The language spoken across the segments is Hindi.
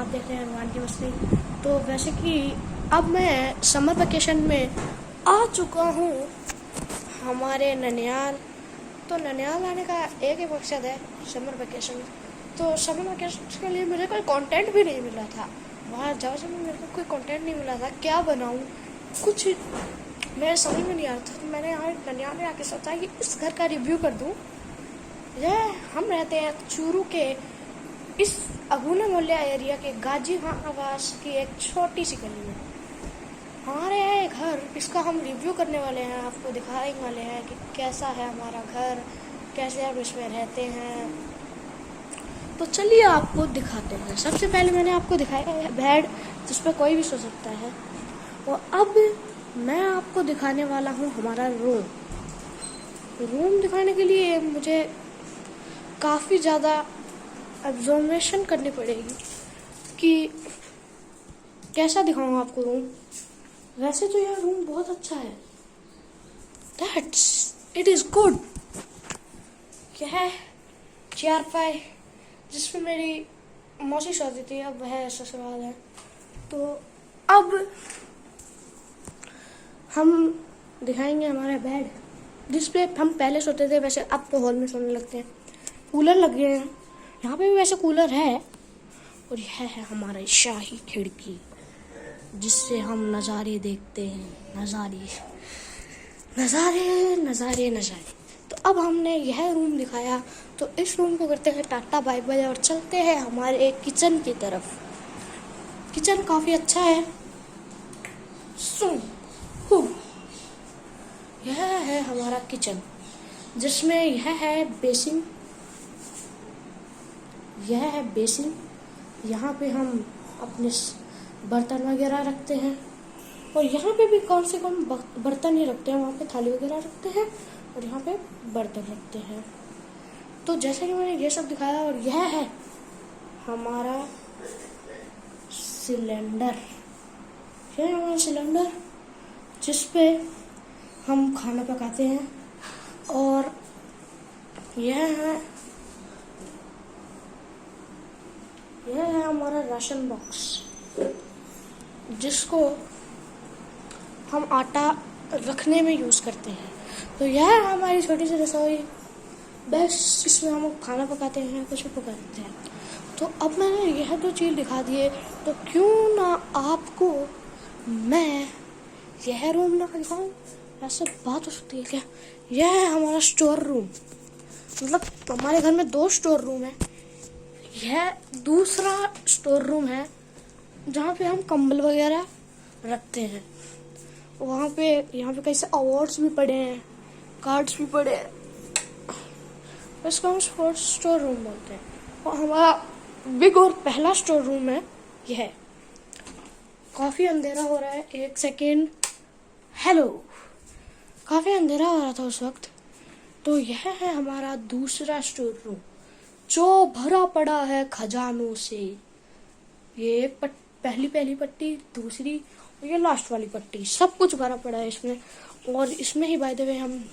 आप देख रहे हैं रोहान की मस्ती। तो वैसे कि अब मैं समर वेकेशन में आ चुका हूँ हमारे ननिहाल। तो ननिहाल आने का एक ही मकसद है, समर वेकेशन। तो समर वेकेशन के लिए मुझे कोई कंटेंट भी नहीं मिला था। वहाँ जाओ से मेरे को कोई कंटेंट नहीं मिला था, क्या बनाऊँ कुछ मेरे समझ में नहीं आ रहा था। तो मैंने यहाँ ननिहाल में आके सोचा कि इस घर का रिव्यू कर दूँ। यह हम रहते हैं चूरू के इस अगुना मोहल्ला एरिया के गाजी आवास की एक छोटी सी गली में हमारे है घर। इसका हम रिव्यू करने वाले हैं, आपको दिखाने वाले हैं कि कैसा है हमारा घर, कैसे हम इसमें रहते हैं। तो चलिए आपको दिखाते हैं। सबसे पहले मैंने आपको दिखाया है बेड, जिस पर कोई भी सो सकता है। और अब मैं आपको दिखाने वाला हूँ हमारा रूम दिखाने के लिए मुझे काफ़ी ज़्यादा ऑब्जर्वेशन करनी पड़ेगी कि कैसा दिखाऊँ आपको रूम। वैसे तो यह रूम बहुत अच्छा है, इट इज़ गुड। क्या है, चारपाई जिसमें मेरी मौसी शादी थी, अब वह ससुराल है। तो अब हम दिखाएंगे हमारा बेड, जिस पे हम पहले सोते थे। वैसे अब तो हॉल में सोने लगते हैं। कूलर लगे हैं यहाँ पे भी, वैसे कूलर है। और यह है हमारा शाही खिड़की, जिससे हम नज़ारे देखते हैं। नज़ारे नज़ारे नज़ारे नज़ारे। तो अब हमने यह रूम दिखाया, तो इस रूम को करते हैं टाटा बाय बाय और चलते हैं हमारे किचन की तरफ। किचन काफ़ी अच्छा है। यह है हमारा किचन, जिसमें यह है बेसिन। यह है बेसिन, यहाँ पे हम अपने बर्तन वगैरह रखते हैं। और यहाँ पे भी कम से कम बर्तन ही रखते हैं, वहाँ पे थाली वगैरह रखते हैं और यहाँ पे बर्तन रखते हैं। तो जैसे कि मैंने ये सब दिखाया, और यह है हमारा सिलेंडर। यह है हमारा सिलेंडर, जिस पे हम खाना पकाते हैं। और यह है हमारा राशन बॉक्स, जिसको हम आटा रखने में यूज़ करते हैं। तो यह है हमारी छोटी सी रसोई, बस इसमें हम खाना पकाते हैं, कुछ भी पकाते हैं। तो अब मैंने यह दो चीज़ दिखा दिए, तो क्यों ना आपको मैं यह रूम ना दिखाऊं। ऐसे बात हो सकती है क्या। यह है हमारा स्टोर रूम, मतलब हमारे घर में 2 स्टोर रूम है। यह दूसरा स्टोर रूम है, जहाँ पे हम कंबल वगैरह रखते हैं। वहाँ पे यहाँ पे कैसे अवार्ड्स भी पड़े हैं, कार्ड्स भी पड़े हैं। इसको हम स्टोर रूम बोलते हैं। और हमारा बिग और पहला स्टोर रूम है यह। काफ़ी अंधेरा हो रहा है, एक सेकेंड। हेलो, काफ़ी अंधेरा हो रहा था उस वक्त। तो यह है हमारा दूसरा स्टोर रूम, जो भरा पड़ा है खजानों से। ये एक पहली पट्टी, दूसरी और ये लास्ट वाली पट्टी, सब कुछ भरा पड़ा है इसमें। और इसमें ही बाय द वे हम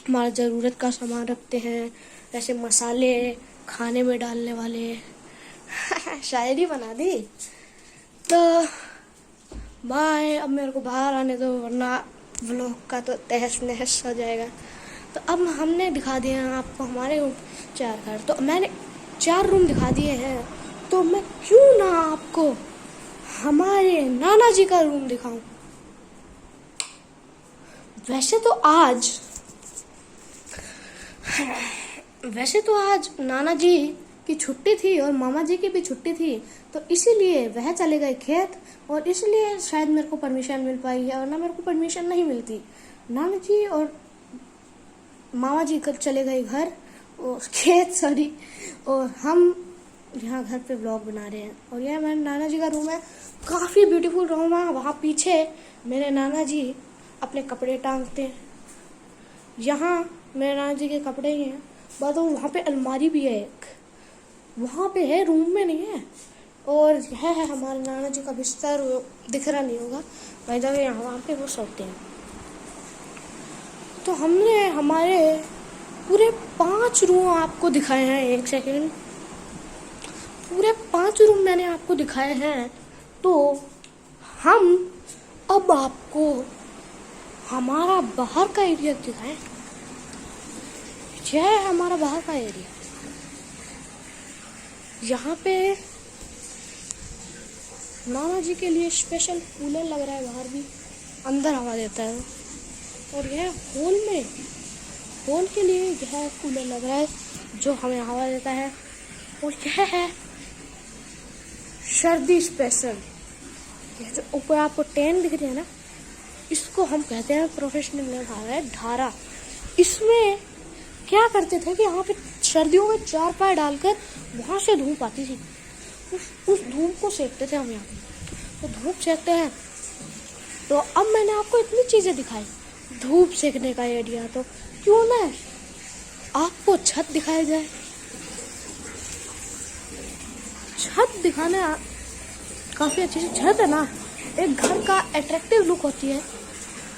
हमारा ज़रूरत का सामान रखते हैं, जैसे मसाले, खाने में डालने वाले। शायरी बना दी। तो बाय, अब मेरे को बाहर आने दो, वरना व्लॉग का तो तहस नहस हो जाएगा। तो अब हमने दिखा दिए हैं आपको हमारे 4 घर। तो मैंने 4 रूम दिखा दिए हैं, तो मैं क्यों ना आपको हमारे नाना जी का रूम दिखाऊं। वैसे तो आज नाना जी की छुट्टी थी और मामा जी की भी छुट्टी थी, तो इसीलिए वह चले गए खेत। और इसलिए शायद मेरे को परमिशन मिल पाई है, और ना मेरे को परमिशन नहीं मिलती। नाना जी और मामा जी कल चले गए घर और खेत, सॉरी। और हम यहाँ घर पे व्लॉग बना रहे हैं। और यह मेरे नाना जी का रूम है, काफ़ी ब्यूटीफुल रूम है। वहाँ पीछे मेरे नाना जी अपने कपड़े टांगते हैं। यहाँ मेरे नाना जी के कपड़े ही हैं, बात वहाँ पे अलमारी भी है एक, वहाँ पे है, रूम में नहीं है। और यह है हमारे नाना जी का बिस्तर, दिख रहा नहीं होगा भाई साहब, यहाँ वहाँ पे वो सोते हैं। तो हमने हमारे पूरे 5 रूम आपको दिखाए हैं। एक सेकेंड, पूरे 5 रूम मैंने आपको दिखाए हैं, तो हम अब आपको हमारा बाहर का एरिया दिखाएं। यह है हमारा बाहर का एरिया। यहाँ पे नाना जी के लिए स्पेशल कूलर लग रहा है, बाहर भी अंदर हवा देता है। और यह हॉल के लिए यह कूलर लग रहा है जो हमें हवा देता है। और यह है सर्दी स्पेशल। यह जो ऊपर आपको टेंट दिख रही है ना, इसको हम कहते हैं प्रोफेशनल नेम है ढारा। इसमें क्या करते थे कि यहाँ पे सर्दियों में 4 पाए डालकर वहां से धूप आती थी, उस धूप को सेकते थे हम यहाँ पे। तो धूप सेकते हैं, तो अब मैंने आपको इतनी चीजें दिखाई धूप सेकने का एरिया, तो क्यों ना आपको छत दिखाया जाए। छत दिखाना काफी अच्छी छत है ना, एक घर का अट्रैक्टिव लुक होती है।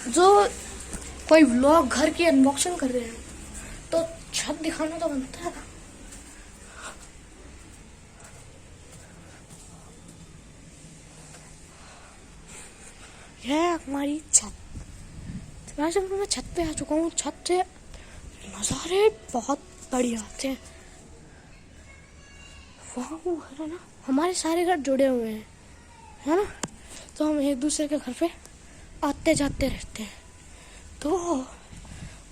जो कोई व्लॉग घर की अनबॉक्सिंग कर रहे हैं तो छत दिखाना तो बनता है ना। यह हमारी छत। वैसे मैं छत पे आ चुका हूँ। छत से नज़ारे बहुत बढ़िया आते हैं। वहाँ वो घर है ना, हमारे सारे घर जुड़े हुए हैं, है ना, तो हम एक दूसरे के घर पे आते जाते रहते हैं। तो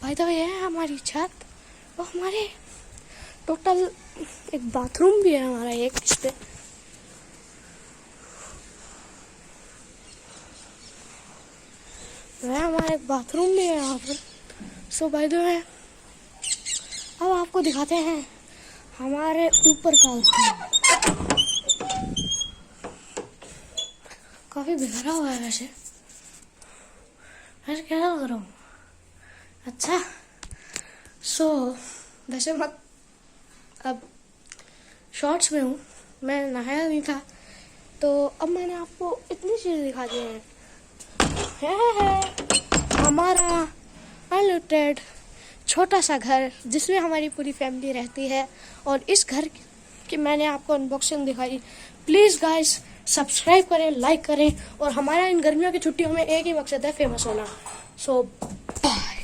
भाई तो ये है हमारी छत। और हमारे टोटल एक बाथरूम भी है हमारा एक इस पे। हमारा एक बाथरूम भी है यहाँ पर। सो भाई तो है, अब आपको दिखाते हैं हमारे ऊपर का काफी बिखरा हुआ है। वैसे क्या लग रहा हूँ अच्छा। सो वैसे मैं अब शॉर्ट्स में हूँ, मैं नहाया नहीं था, तो अब मैंने आपको इतनी चीजें दिखा दी हैं। है हमारा अनलिमिटेड छोटा सा घर जिसमें हमारी पूरी फैमिली रहती है। और इस घर की मैंने आपको अनबॉक्सिंग दिखाई। प्लीज़ गाइस सब्सक्राइब करें, लाइक करें। और हमारा इन गर्मियों की छुट्टियों में एक ही मकसद है, फेमस होना। सो